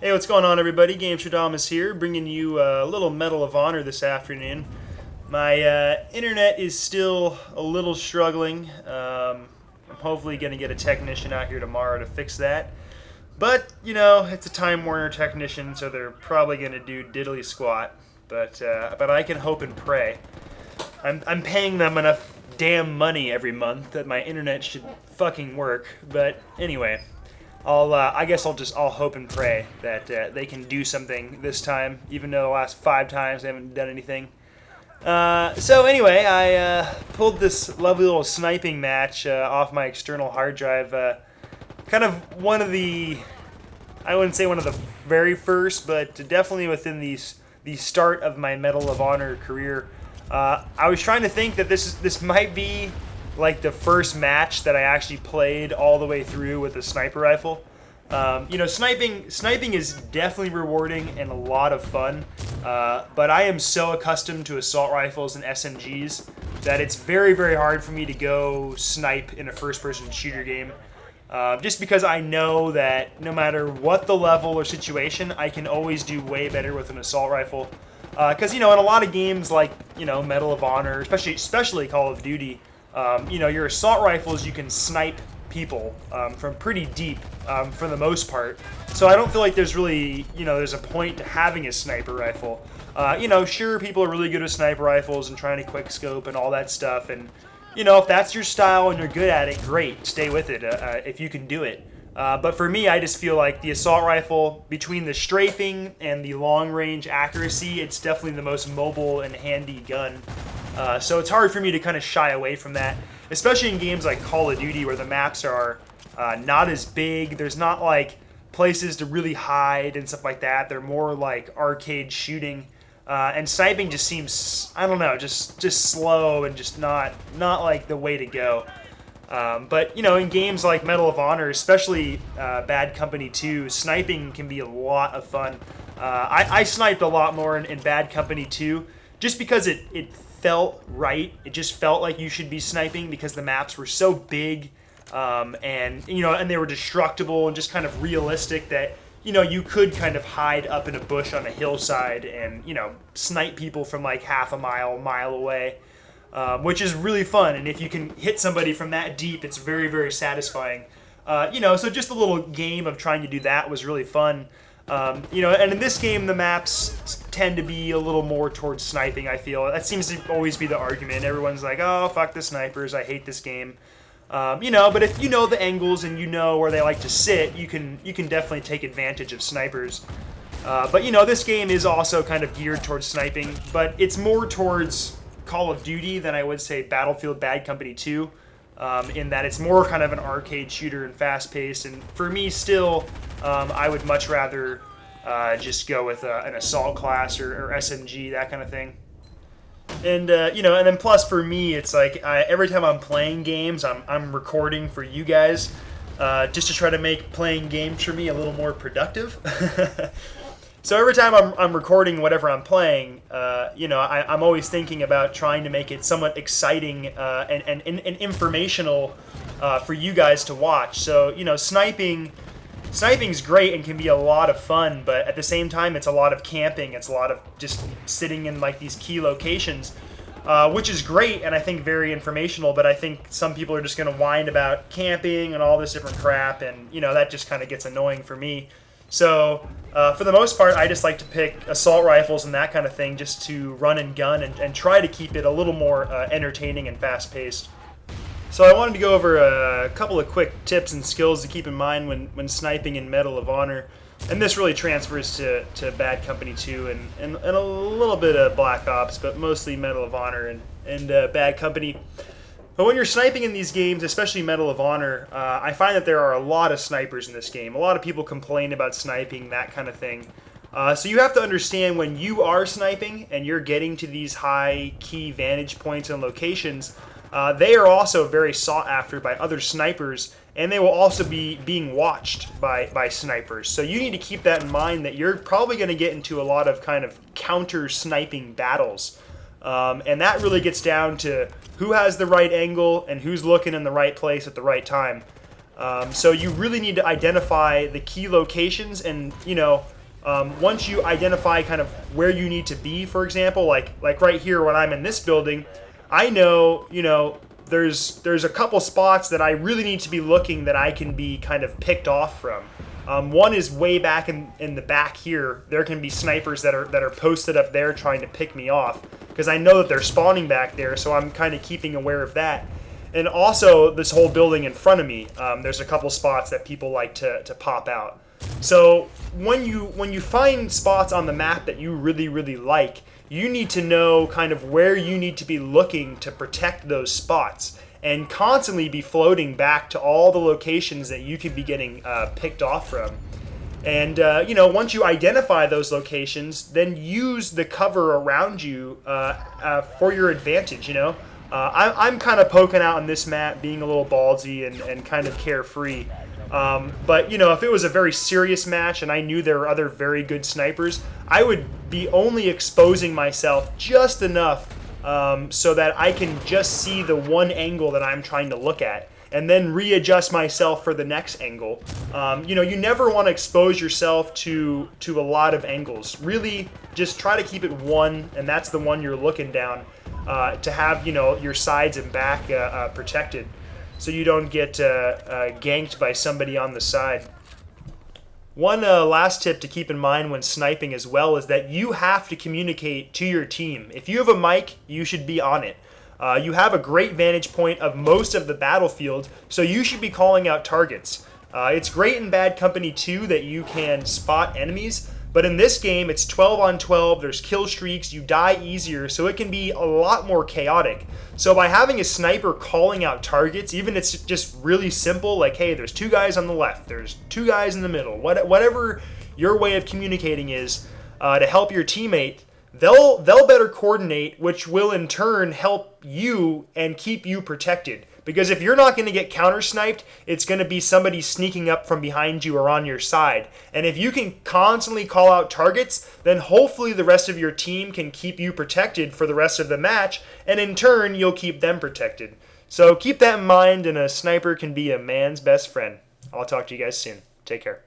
Hey, what's going on, everybody? Gamestredamus here, bringing you a little Medal of Honor this afternoon. My internet is still a little struggling. I'm hopefully going to get a technician out here tomorrow to fix that. But, it's a Time Warner technician, so they're probably going to do diddly squat. But I can hope and pray. I'm paying them enough damn money every month that my internet should fucking work. But anyway, I guess I'll hope and pray that they can do something this time, even though the last 5 times they haven't done anything. So anyway, I pulled this lovely little sniping match off my external hard drive. Kind of one of I wouldn't say one of the very first, but definitely within the start of my Medal of Honor career. I was trying to think that this might be like the first match that I actually played all the way through with a sniper rifle. Sniping is definitely rewarding and a lot of fun, but I am so accustomed to assault rifles and SMGs that it's very, very hard for me to go snipe in a first-person shooter game. Just because I know that no matter what the level or situation, I can always do way better with an assault rifle. Because in a lot of games like Medal of Honor, especially Call of Duty, your assault rifles, you can snipe people from pretty deep for the most part. So I don't feel like there's really, there's a point to having a sniper rifle. Sure, people are really good with sniper rifles and trying to quick scope and all that stuff. And, if that's your style and you're good at it, great, stay with it if you can do it. But for me, I just feel like the assault rifle, between the strafing and the long-range accuracy, it's definitely the most mobile and handy gun. So it's hard for me to kind of shy away from that, especially in games like Call of Duty where the maps are not as big. There's not like places to really hide and stuff like that. They're more like arcade shooting. And sniping just seems, I don't know, just slow and just not like the way to go. But in games like Medal of Honor, especially Bad Company 2, sniping can be a lot of fun. I sniped a lot more in Bad Company 2, just because it felt right. It just felt like you should be sniping because the maps were so big, and they were destructible and just kind of realistic that you could kind of hide up in a bush on a hillside and snipe people from like half a mile away. Which is really fun, and if you can hit somebody from that deep, it's very, very satisfying. So just a little game of trying to do that was really fun. And in this game, the maps tend to be a little more towards sniping, I feel. That seems to always be the argument. Everyone's like, oh, fuck the snipers, I hate this game. But if you know the angles and you know where they like to sit, you can definitely take advantage of snipers. But this game is also kind of geared towards sniping, but it's more towards Call of Duty than I would say Battlefield Bad Company 2, in that it's more kind of an arcade shooter and fast-paced. And for me, still, I would much rather just go with an assault class or SMG, that kind of thing. And and then plus for me, it's like every time I'm playing games, I'm recording for you guys, just to try to make playing games for me a little more productive. So every time I'm recording whatever I'm playing, I'm always thinking about trying to make it somewhat exciting and informational for you guys to watch. So sniping's great and can be a lot of fun, but at the same time, it's a lot of camping. It's a lot of just sitting in like these key locations, which is great and I think very informational. But I think some people are just going to whine about camping and all this different crap, and that just kind of gets annoying for me. So, for the most part, I just like to pick assault rifles and that kind of thing just to run and gun and try to keep it a little more entertaining and fast-paced. So I wanted to go over a couple of quick tips and skills to keep in mind when sniping in Medal of Honor. And this really transfers to Bad Company 2 and a little bit of Black Ops, but mostly Medal of Honor and Bad Company. But when you're sniping in these games, especially Medal of Honor, I find that there are a lot of snipers in this game. A lot of people complain about sniping, that kind of thing. So you have to understand when you are sniping and you're getting to these high key vantage points and locations, they are also very sought after by other snipers, and they will also be being watched by snipers. So you need to keep that in mind, that you're probably going to get into a lot of kind of counter sniping battles. And that really gets down to who has the right angle and who's looking in the right place at the right time. So you really need to identify the key locations, and once you identify kind of where you need to be, for example, like right here when I'm in this building, I know there's a couple spots that I really need to be looking that I can be kind of picked off from. One is way back in the back here. There can be snipers that are posted up there trying to pick me off because I know that they're spawning back there, so I'm kind of keeping aware of that. And also this whole building in front of me, there's a couple spots that people like to pop out. So when you find spots on the map that you really, really like, you need to know kind of where you need to be looking to protect those spots and constantly be floating back to all the locations that you could be getting picked off from. And once you identify those locations, then use the cover around you for your advantage. I'm kind of poking out on this map, being a little ballsy and kind of carefree. But if it was a very serious match and I knew there were other very good snipers, I would be only exposing myself just enough so that I can just see the one angle that I'm trying to look at, and then readjust myself for the next angle. You never want to expose yourself to a lot of angles. Really, just try to keep it one, and that's the one you're looking down, to have your sides and back protected, so you don't get ganked by somebody on the side. One last tip to keep in mind when sniping as well is that you have to communicate to your team. If you have a mic, you should be on it. You have a great vantage point of most of the battlefield, so you should be calling out targets. It's great in bad company too that you can spot enemies, but in this game it's 12 on 12, there's kill streaks, you die easier, so it can be a lot more chaotic. So by having a sniper calling out targets, even if it's just really simple, like, hey, there's 2 guys on the left, there's 2 guys in the middle, whatever your way of communicating is to help your teammate, they'll better coordinate, which will in turn help you and keep you protected. Because if you're not going to get counter-sniped, it's going to be somebody sneaking up from behind you or on your side. And if you can constantly call out targets, then hopefully the rest of your team can keep you protected for the rest of the match, and in turn, you'll keep them protected. So keep that in mind, and a sniper can be a man's best friend. I'll talk to you guys soon. Take care.